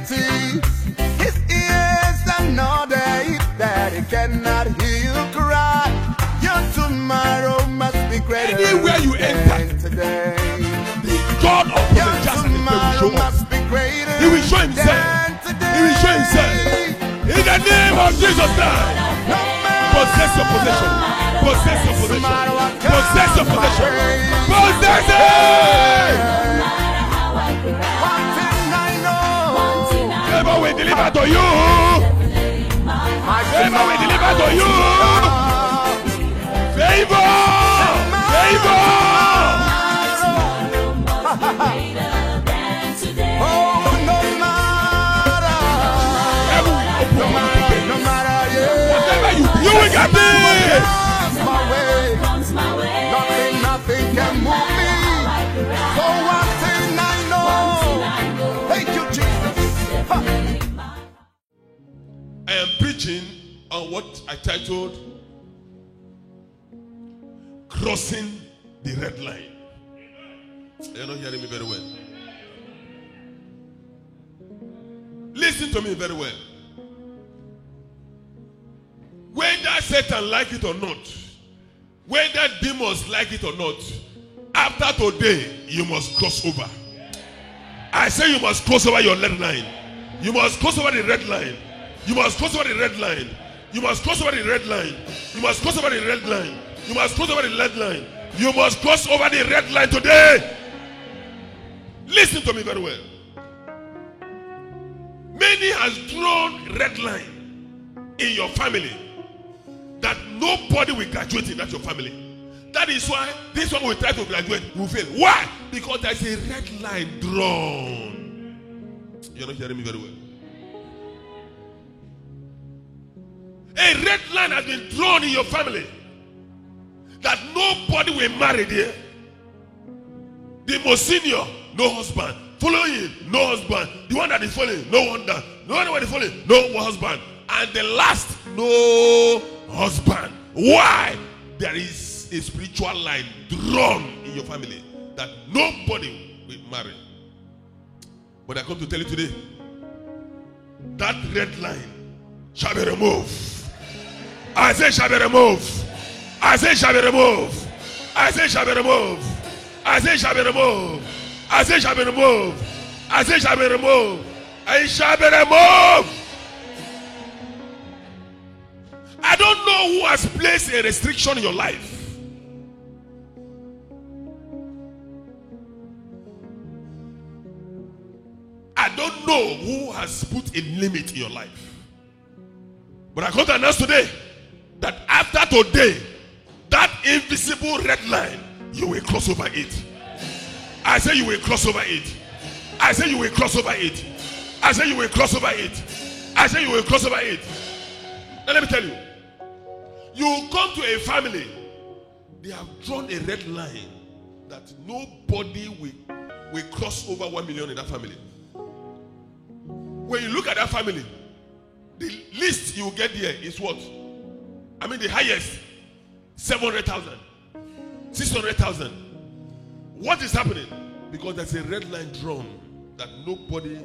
eternity. His ears are not deaf that he cannot hear you cry. Your tomorrow must be greater. Anywhere you enter, today. The God of Your tomorrow must be greater. He will show himself. He will show himself. In the name of Jesus Christ. Possess your possession. Possess your possession. Possess your possession. Possess it. One thing I know. Favor will deliver to you. Favor will deliver to you. Favor. Favor. Oh, no matter. No matter, yeah. Whatever you will get it. Comes my way. Nothing can move me. So one thing I know. Thank you, Jesus. I am preaching on what I titled Crossing the Red Line. You're not hearing me very well. Listen to me very well. Whether Satan like it or not, whether demons like it or not, after today, you must cross over. I say you must cross over your red line. You must cross over the red line. You must cross over the red line. You must cross over the red line. You must cross over the red line. You must cross over the red line. You must cross over the red line today. Listen to me very well. Many has drawn red line in your family that nobody will graduate in that your family. That is why this one will try to graduate, will fail. Why? Because there is a red line drawn. You're not hearing me very well. A red line has been drawn in your family that nobody will marry there. The most senior, no husband. Following him, no husband. The one that is following, no wonder. The one that is following, no husband. And the last, no husband. Why? There is a spiritual line drawn in your family that nobody will marry. But I come to tell you today, that red line shall be removed. I say shall be removed. I say shall be removed. I say shall be removed. I say shall be removed. I say shall be removed. I say shall be removed. I shall be removed. I don't know who has placed a restriction in your life. I don't know who has put a limit in your life. But I come to announce today that after today, that invisible red line, you will cross over it. I say you will cross over it. I say you will cross over it. I say you will cross over it. I say you will cross over it. Now let me tell you. You come to a family, they have drawn a red line that nobody will cross over 1 million in that family. When you look at that family, the least you will get there is what? I mean the highest, 700,000, 600,000. What is happening? Because there's a red line drawn that nobody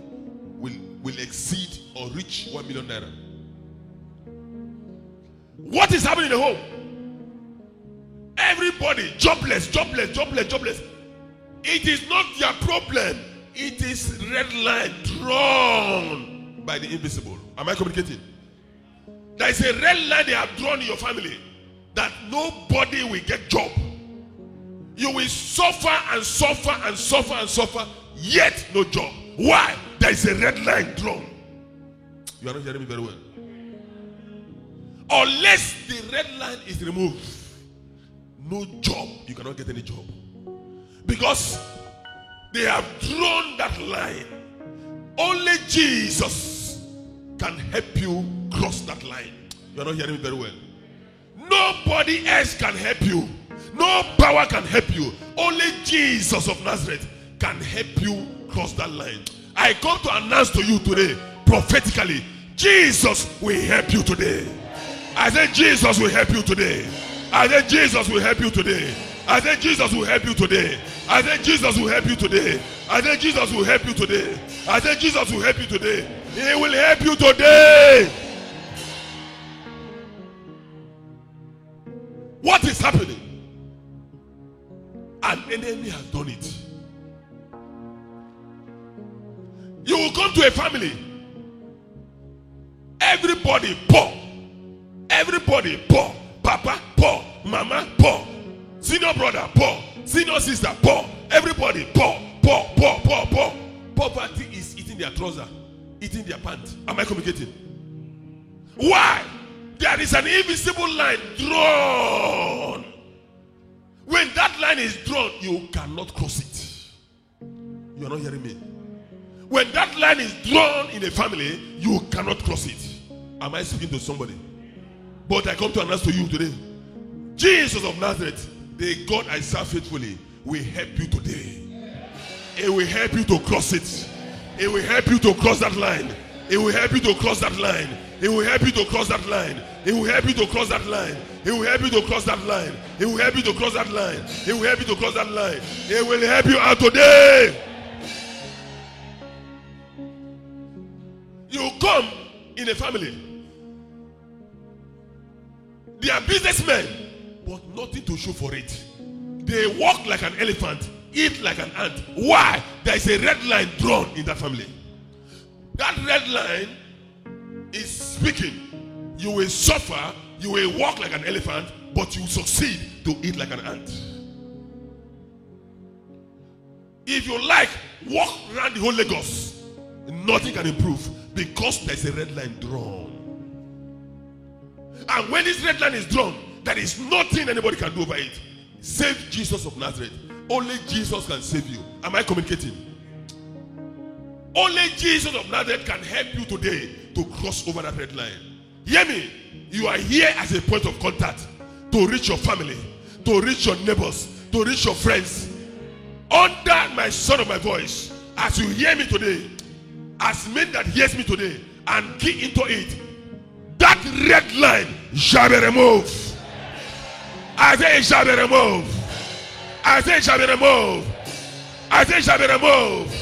will exceed or reach 1 million naira. What is happening in the home? Everybody jobless, jobless, jobless, jobless. It is not their problem. It is red line drawn by the invisible. Am I communicating? There is a red line they have drawn in your family that nobody will get job. You will suffer and suffer and suffer and suffer, yet no job. Why? There is a red line drawn. You are not hearing me very well. Unless the red line is removed, no job. You cannot get any job. Because they have drawn that line. Only Jesus can help you cross that line. You are not hearing me very well. Nobody else can help you. No power can help you. Only Jesus of Nazareth can help you cross that line. I come to announce to you today, prophetically, Jesus will help you today. I said Jesus will help you today. I said Jesus will help you today. I say Jesus will help you today. I say Jesus will help you today. I say Jesus will help you today. I say Jesus will help you today. He will help you today. What is happening? An enemy has done it. You will come to a family. Everybody poor. Everybody poor. Papa poor. Mama poor. Senior brother poor. Senior sister poor. Everybody poor. Poor. Poor. Poor. Poor. Poverty is eating their trouser, eating their pants. Am I communicating? Why? There is an invisible line drawn. When that line is drawn, you cannot cross it. You are not hearing me. When that line is drawn in a family, you cannot cross it. Am I speaking to somebody? But I come to announce to you today, Jesus of Nazareth, the God I serve faithfully, will help you today. It will help you to cross it. It will help you to cross that line. It will help you to cross that line. It will help you to cross that line. It will help you to cross that line. It will help you to cross that line. It will help you to cross that line. It will help you to cross that line. It will help you out today. You come in a family. They are businessmen, but nothing to show for it. They walk like an elephant, eat like an ant. Why? There is a red line drawn in that family. That red line is speaking. You will suffer, you will walk like an elephant, but you will succeed to eat like an ant. If you like, walk around the whole Lagos. Nothing can improve because there is a red line drawn. And when this red line is drawn, there is nothing anybody can do over it. Save Jesus of Nazareth. Only Jesus can save you. Am I communicating? Only Jesus of Nazareth can help you today to cross over that red line. Hear me. You are here as a point of contact to reach your family, to reach your neighbors, to reach your friends. Under my sound of my voice, as you hear me today, as men that hears me today, and key into it, that red line shall be removed. I say it shall be removed. I say it shall be removed. I say it shall be removed.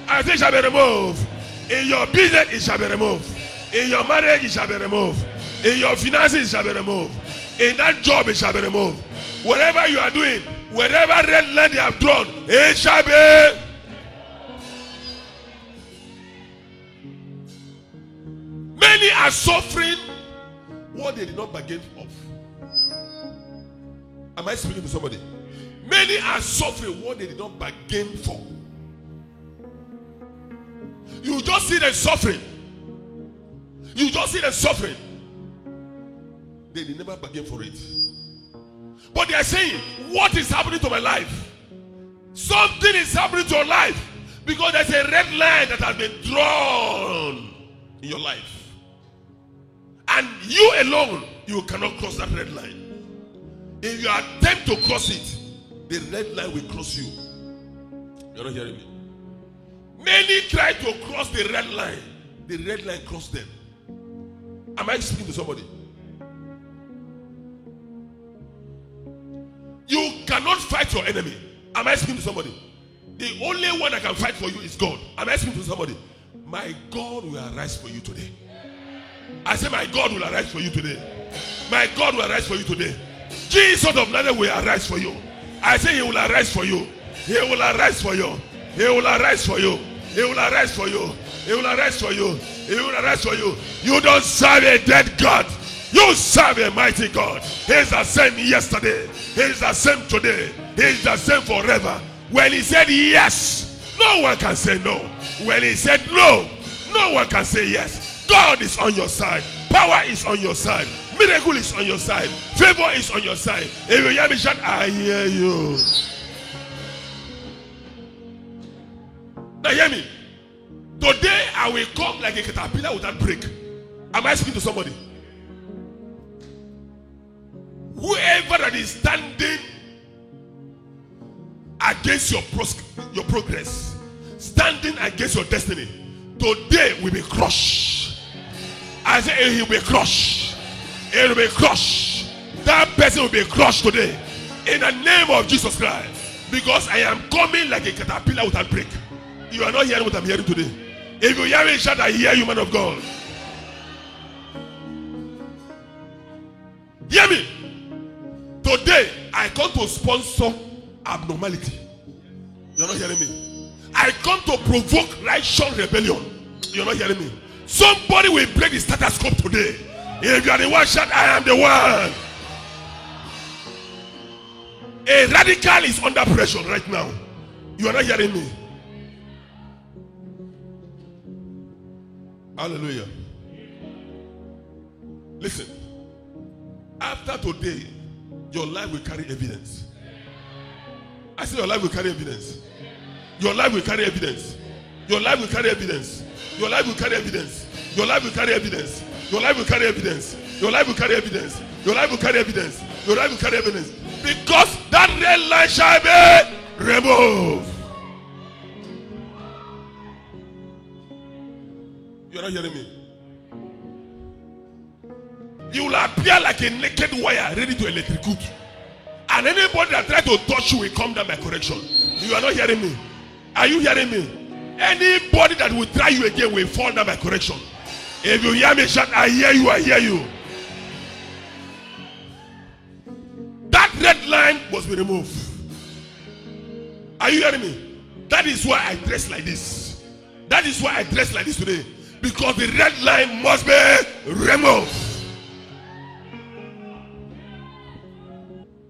I say it shall be removed. In your business, it shall be removed. In your marriage, it shall be removed. In your finances, it shall be removed. In that job, it shall be removed. Whatever you are doing, whatever red line they have drawn, it shall be. Many are suffering what they did not bargain of. Am I speaking to somebody? Many are suffering what they did not bargain for. You just see them suffering. You just see them suffering. They did never bargain for it. But they are saying, what is happening to my life? Something is happening to your life because there's a red line that has been drawn in your life. And you alone, you cannot cross that red line. If you attempt to cross it, the red line will cross you. You're not hearing me? Many try to cross the red line crossed them. Am I speaking to somebody? You cannot fight your enemy. Am I speaking to somebody? The only one that can fight for you is God. Am I speaking to somebody? My God will arise for you today. I say my God will arise for you today. My God will arise for you today. Jesus of Nazareth will arise for you. I say he will arise for you. He will arise for you. He will arise for you. He will arise for you. He will arise for you. He will arise for you. You don't serve a dead God. You serve a mighty God. He is the same yesterday. He is the same today. He is the same forever. When he said yes, no one can say no. When he said no, no one can say yes. God is on your side. Power is on your side. Miracle is on your side. Favor is on your side. If you hear me shout, I hear you. Now hear me. Today I will come like a caterpillar without break. Am I speaking to somebody? Whoever that is standing against your progress, standing against your destiny, today will be crushed. I say he will be crushed. It will be crushed. That person will be crushed today. In the name of Jesus Christ. Because I am coming like a caterpillar without break. You are not hearing what I'm hearing today. If you hear me shout, I hear you, man of God. Hear me. Today, I come to sponsor abnormality. You're not hearing me. I come to provoke righteous rebellion. You're not hearing me. Somebody will break the status quo today. If you are the one, shout, I am the one. A radical is under pressure right now. You are not hearing me. Hallelujah. Listen. After today, your life will carry evidence. I say your life will carry evidence. Your life will carry evidence. Your life will carry evidence. Your life will carry evidence. Your life will carry evidence. Your life will carry evidence. Your life will carry evidence. Your life will carry evidence. Your life will carry evidence. Because that red line shall be removed. You are not hearing me. You will appear like a naked wire ready to electrocute. And anybody that tries to touch you will come down by correction. You are not hearing me. Are you hearing me? Anybody that will try you again will fall down by correction. If you hear me shout, I hear you, I hear you. That red line must be removed. Are you hearing me? That is why I dress like this. That is why I dress like this today. Because the red line must be removed.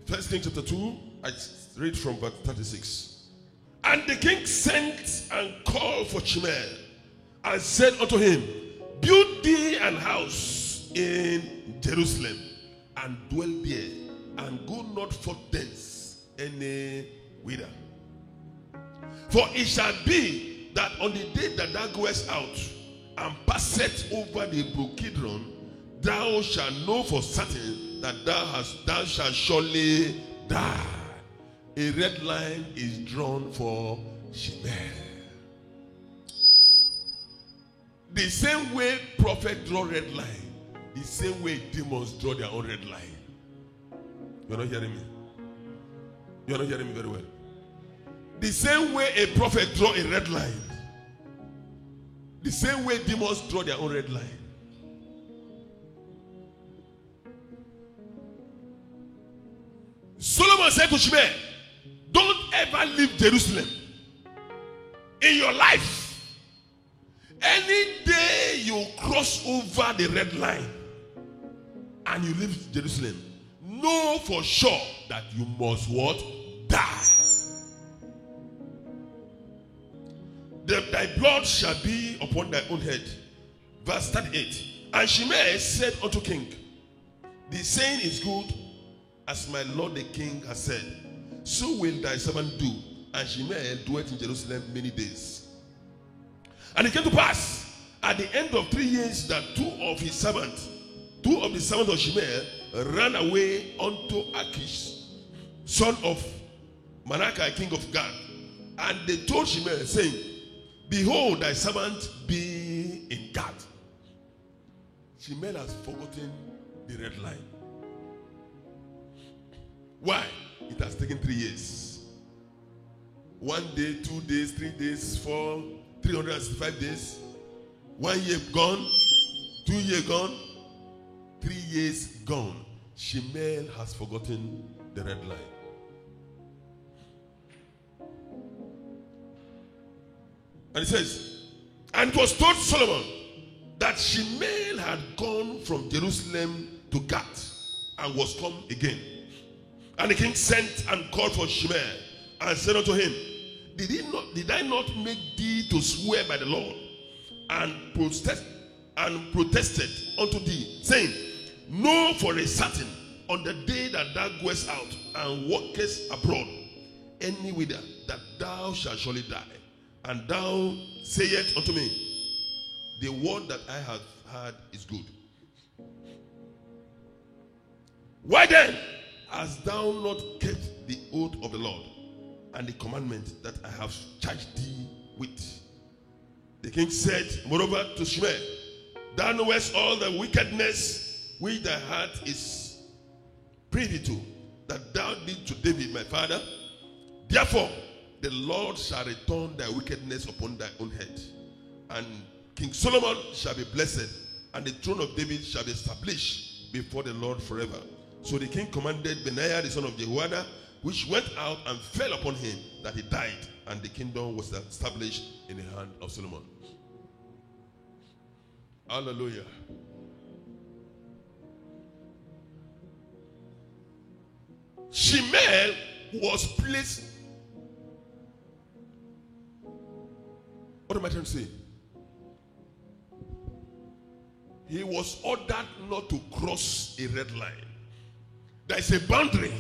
1 Kings chapter 2, I read from verse 36. And the king sent and called for Shimei and said unto him, build thee an house in Jerusalem and dwell there, and go not forth thence any whither. For it shall be that on the day that thou goest out and passest over the brook Kidron, thou shalt know for certain that thou shalt surely die. A red line is drawn for Shimei. The same way prophets draw red line, the same way demons draw their own red line. You're not hearing me. You're not hearing me very well. The same way a prophet draw a red line, the same way demons draw their own red line. Solomon said to Shimei, don't ever leave Jerusalem in your life. Any day you cross over the red line and you leave Jerusalem, know for sure that you must what? Die. Thy blood shall be upon thy own head. Verse 38. And Shimei said unto king, the saying is good, as my lord the king has said. So will thy servant do. And Shimei dwelt in Jerusalem many days. And it came to pass at the end of 3 years that two of the servants of Shimei ran away unto Achish, son of Manasseh, king of Gad. And they told Shimei, saying, behold, thy servant be in Gad. Shimei has forgotten the red line. Why? It has taken 3 years. 1 day, 2 days, 3 days, 4, 365 days. 1 year gone, 2 years gone, 3 years gone. Shimei has forgotten the red line. And it says, and it was told Solomon that Shimei had gone from Jerusalem to Gath and was come again. And the king sent and called for Shimei and said unto him, Did I not make thee to swear by the Lord and protested unto thee, saying, know for a certain on the day that thou goest out and walkest abroad any whither, that thou shalt surely die. And thou sayest unto me, the word that I have heard is good. Why then hast thou not kept the oath of the Lord and the commandment that I have charged thee with? The king said, moreover, to Shimei, thou knowest all the wickedness which thy heart is privy to, that thou did to David my father. Therefore, the Lord shall return thy wickedness upon thy own head. And King Solomon shall be blessed, and the throne of David shall be established before the Lord forever. So the king commanded Benaiah the son of Jehoiada, which went out and fell upon him, that he died, and the kingdom was established in the hand of Solomon. Hallelujah. Shimei was placed. What am I trying to say? He was ordered not to cross a red line. There is a boundary,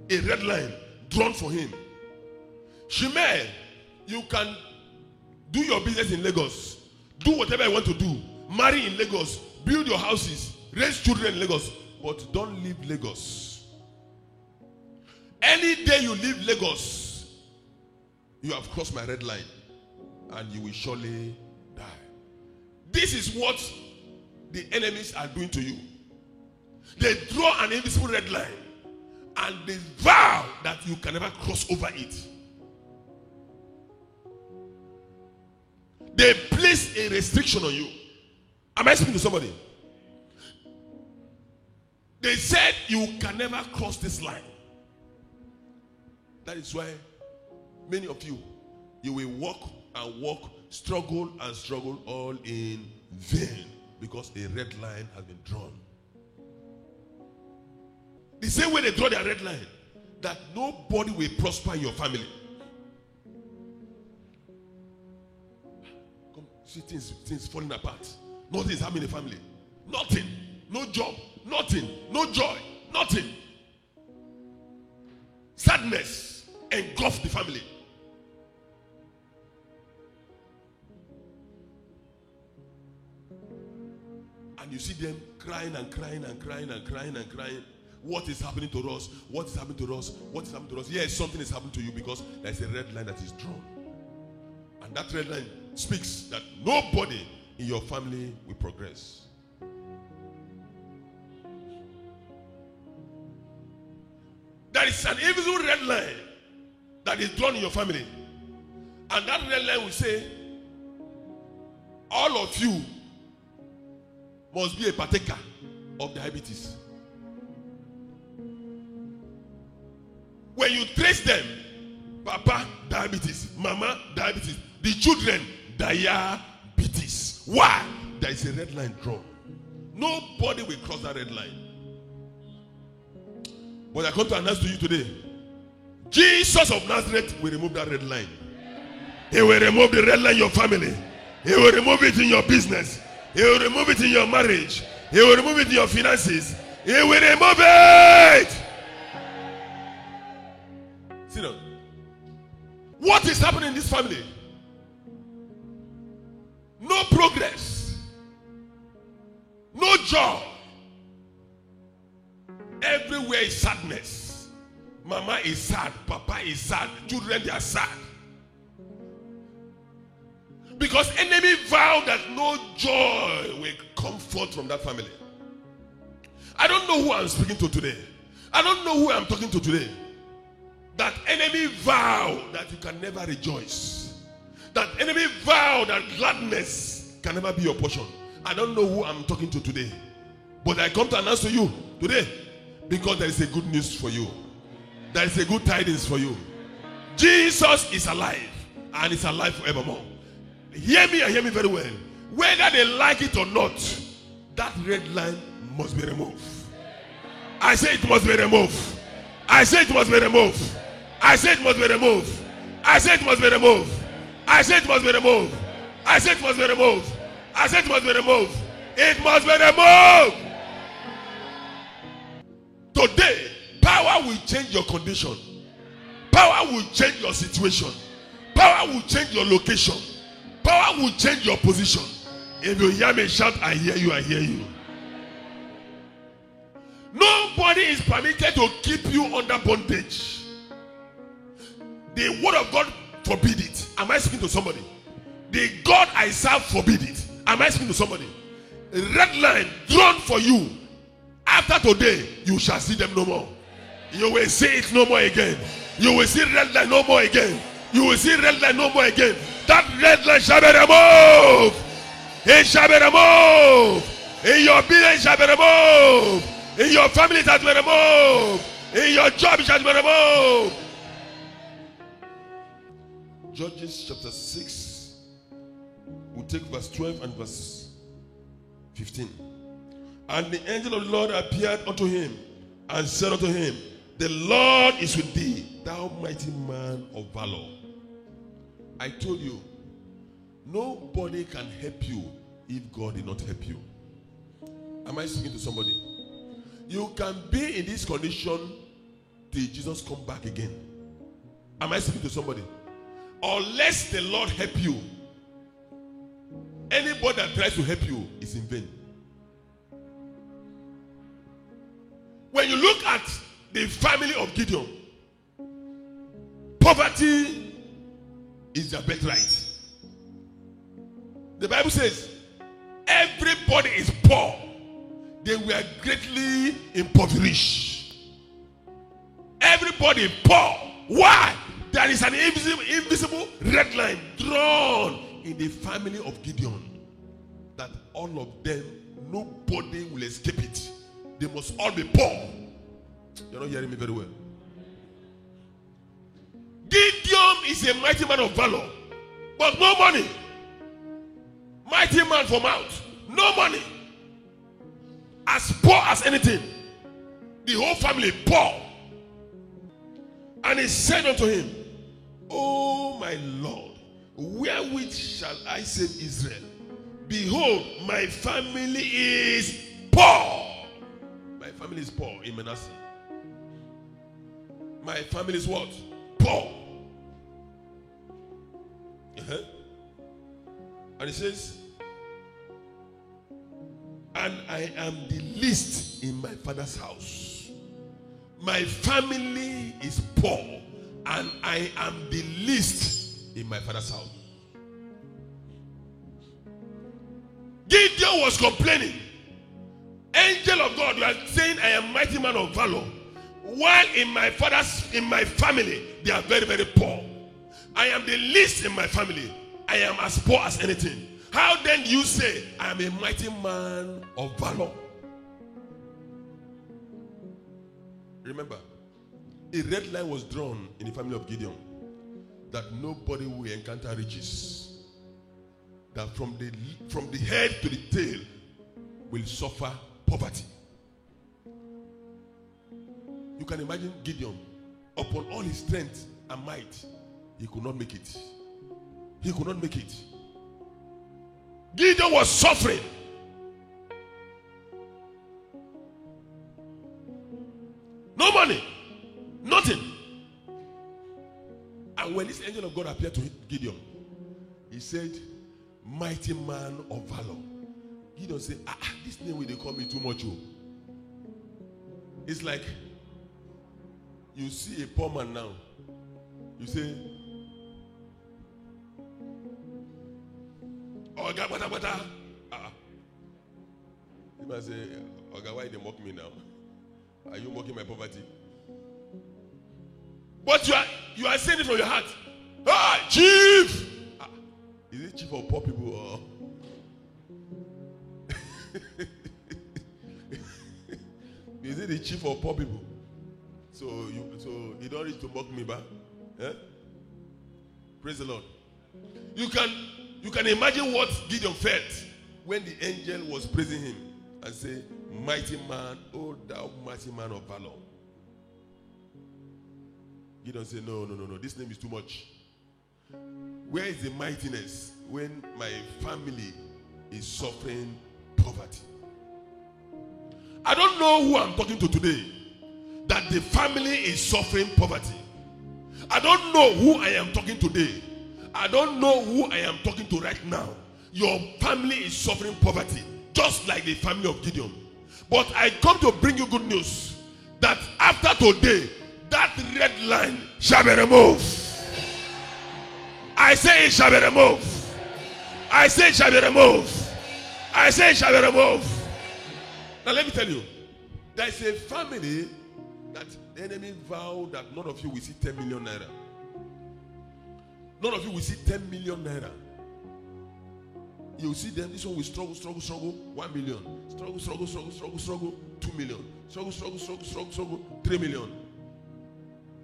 a red line drawn for him. Shimei, you can do your business in Lagos, do whatever you want to do, marry in Lagos, build your houses, raise children in Lagos, but don't leave Lagos. Any day you leave Lagos, you have crossed my red line, and you will surely die. This is what the enemies are doing to you. They draw an invisible red line, and they vow that you can never cross over it. They place a restriction on you. Am I speaking to somebody? They said you can never cross this line. That is why many of you, you will walk and walk, struggle and struggle, all in vain, because a red line has been drawn. The same way they draw their red line, that nobody will prosper in your family. Come, see things falling apart. Nothing is happening in the family. Nothing. No job. Nothing. No joy. Nothing. Sadness engulfs the family. And you see them crying and crying and crying and crying and crying. What is happening to us? What is happening to us? What is happening to us? Yes, something is happening to you, because there's a red line that is drawn. And that red line speaks that nobody in your family will progress. There is an invisible red line that is drawn in your family. And that red line will say, all of you must be a partaker of diabetes. When you trace them, Papa, diabetes, Mama, diabetes, the children, diabetes. Why? There is a red line drawn. Nobody will cross that red line. But I come to announce to you today, Jesus of Nazareth will remove that red line. He will remove the red line in your family. He will remove it in your business. He will remove it in your marriage. He will remove it in your finances. He will remove it. Sit down. What is happening in this family? No progress. No joy. Everywhere is sadness. Mama is sad. Papa is sad. Children, they are sad. Because enemy vow that no joy will come forth from that family. I don't know who I'm speaking to today. I don't know who I'm talking to today. That enemy vow that you can never rejoice. That enemy vow that gladness can never be your portion. I don't know who I'm talking to today. But I come to announce to you today, because there is a good news for you. There is a good tidings for you. Jesus is alive, and is alive forevermore. Hear me and hear me very well. Whether they like it or not, that red line must be removed. I say it must be removed. I say it must be removed. I say it must be removed. I say it must be removed. I say it must be removed. I say it must be removed. I say it must be removed. It must be removed. Today, power will change your condition. Power will change your situation. Power will change your location. Power will change your position. If you hear me shout, I hear you, I hear you. Nobody is permitted to keep you under bondage. The word of God forbid it. Am I speaking to somebody? The God I serve forbid it. Am I speaking to somebody? A red line drawn for you. After today, you shall see them no more. You will see it no more again. You will see red line no more again. You will see red line no more again. That red line shall be removed. It shall be removed. In your business it shall be removed. In your family it shall be removed. In your job it shall be removed. Judges chapter 6. We'll take verse 12 and verse 15. And the angel of the Lord appeared unto him and said unto him, the Lord is with thee, thou mighty man of valor. I told you, nobody can help you if God did not help you. Am I speaking to somebody? You can be in this condition till Jesus come back again. Am I speaking to somebody? Unless the Lord help you, anybody that tries to help you is in vain. When you look at the family of Gideon, poverty is their birthright. The Bible says everybody is poor. They were greatly impoverished. Everybody poor. Why? There is an invisible red line drawn in the family of Gideon, that all of them, nobody will escape it. They must all be poor. You're not hearing me very well. Gideon is a mighty man of valor, but no money. Mighty man from out, no money. As poor as anything. The whole family poor. And he said unto him, O my Lord, wherewith shall I save Israel? Behold, my family is poor. My family is poor in Manasseh. My family is what? Poor. And he says, and I am the least in my father's house. My family is poor, and I am the least in my father's house. Gideon was complaining. Angel of God, you are saying I am mighty man of valor, while in my family they are very, very poor. I am the least in my family. I am as poor as anything. How then do you say I am a mighty man of valor? Remember, a red line was drawn in the family of Gideon, that nobody will encounter riches. That from the head to the tail will suffer poverty. You can imagine Gideon, upon all his strength and might, he could not make it. He could not make it. Gideon was suffering. No money. Nothing. And when this angel of God appeared to Gideon, he said, mighty man of valor. Gideon said, this name will they call me too much. Oh. It's like you see a poor man now. You say, Oga, bata. You might say, Oga, why they mock me now? Are you mocking my poverty? But you are saying it from your heart. Chief! Is it chief of poor people or? Is it the chief of poor people? So you don't need to mock me back. Eh? Praise the Lord. You can imagine what Gideon felt when the angel was praising him and say, mighty man, oh thou mighty man of valor. Gideon said, no, this name is too much. Where is the mightiness when my family is suffering poverty? I don't know who I'm talking to today, that the family is suffering poverty. I don't know who I am talking today. I don't know who I am talking to right now. Your family is suffering poverty, just like the family of Gideon. But I come to bring you good news, that after today, that red line shall be removed. I say it shall be removed. I say it shall be removed. I say it shall be removed. Now let me tell you, there is a family that the enemy vowed that none of you will see 10 million naira. None of you will see 10 million naira. You will see them, this one will struggle, 1 million. Struggle, 2 million. Struggle, 3 million.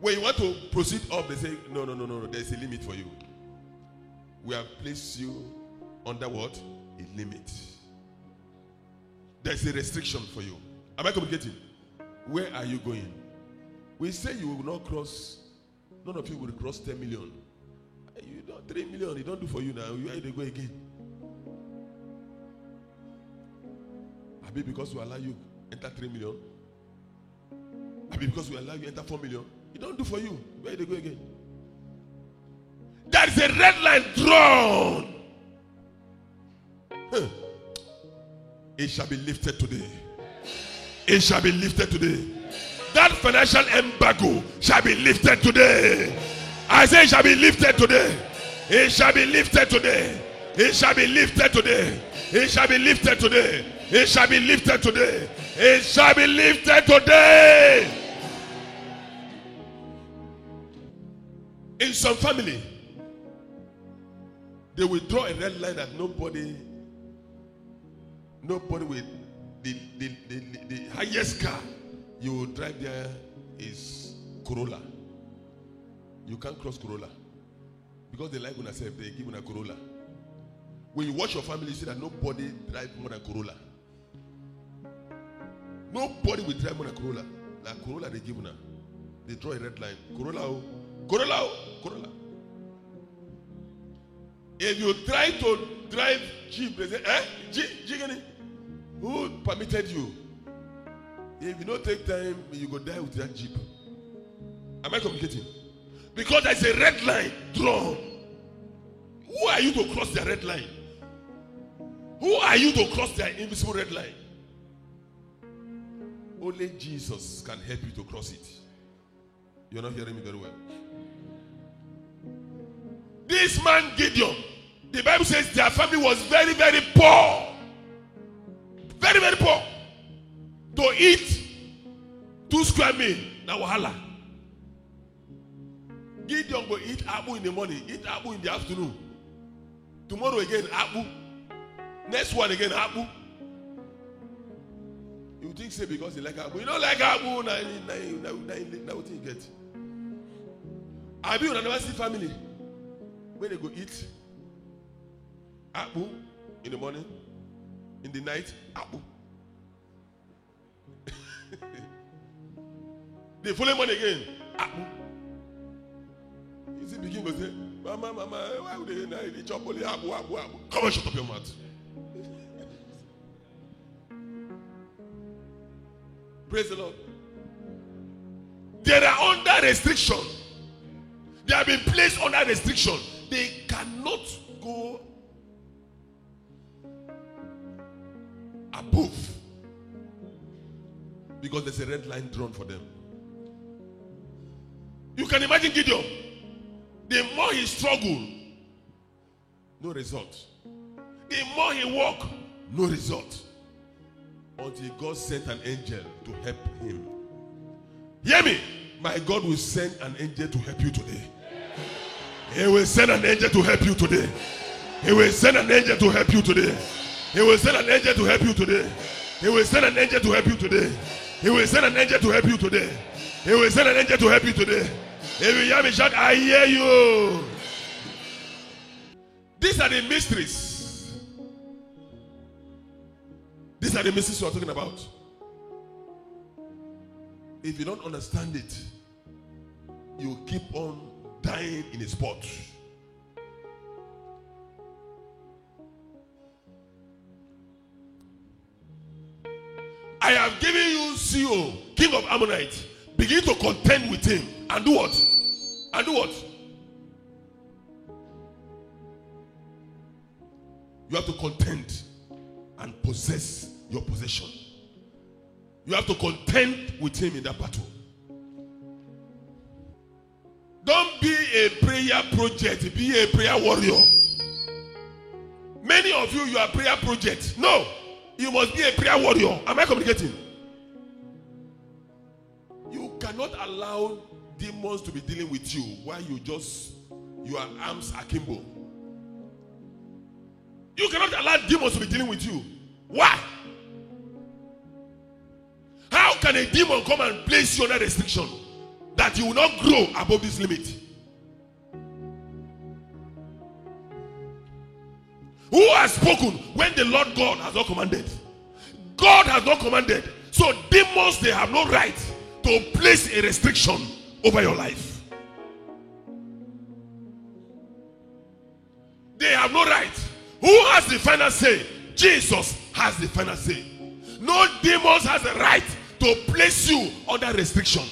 When you want to proceed up, they say, no, there's a limit for you. We have placed you under what? A limit. There's a restriction for you. Am I communicating? Where are you going? We say you will not cross, none of you will cross 10 million. You don't, 3 million, it don't do for you now. You are to go again. Abi because we allow you enter 3 million? Abi because we allow you enter 4 million? It don't do for you. Where are to go again? There is a red line drawn. It shall be lifted today. It shall be lifted today. That financial embargo shall be lifted today. I say it shall be lifted today. It shall be lifted today. It shall be lifted today. It shall be lifted today. It shall be lifted today. It shall be lifted today. In some family, they will draw a red line that nobody will. The highest car you will drive there is Corolla. You can't cross Corolla because they like when I say they give you a Corolla. When you watch your family, you see that nobody drive more than Corolla. Nobody will drive more than Corolla. Like Corolla, they give you. They draw a red line. Corolla. If you try to drive Jeep, they say, Jeep, who permitted you? If you don't take time, you go die with that Jeep. Am I communicating? Because there's a red line drawn. Who are you to cross the red line? Who are you to cross the invisible red line? Only Jesus can help you to cross it. You're not hearing me very well. This man Gideon, the Bible says their family was very, very poor. Very, very poor. To eat 2 square meal, na wahala. Gideon go eat apple in the morning, eat apple in the afternoon. Tomorrow again, apple. Next one again, apple. You think say because you like apple. You don't like apple, now what you get. I be on another family where they go eat apple in the morning, in the night, apple. The following morning again, apple. You see, begin to say, Mama, why would they chop only apple? Come on, shut up your mouth. Praise the Lord. They are under restriction. They have been placed under restriction. They cannot go above because there's a red line drawn for them. You can imagine Gideon. The more he struggled, no result. The more he walked, no result. Until God sent an angel to help him. Hear me. My God will send an angel to help you today. He will send an angel to help you today. He will send an angel to help you today. He will send an angel to help you today. He will send an angel to help you today. He will send an angel to help you today. He will send an angel to help you today. If you hear me shout, I hear you. These are the mysteries. These are the mysteries we are talking about. If you don't understand it, you keep on dying in a spot. I have given you CEO, king of Ammonites. Begin to contend with him and do what? And do what? You have to contend and possess your possession. You have to contend with him in that battle. Don't be a prayer project, be a prayer warrior. Many of you are prayer projects. No, you must be a prayer warrior. Am I communicating? You cannot allow demons to be dealing with you while your arms akimbo. You cannot allow demons to be dealing with you. Why? How can a demon come and place you under restriction that you will not grow above this limit? Who has spoken when the Lord God has not commanded? God has not commanded. So demons, they have no right to place a restriction over your life. They have no right. Who has the final say? Jesus has the final say. No demons has the right to place you under restriction.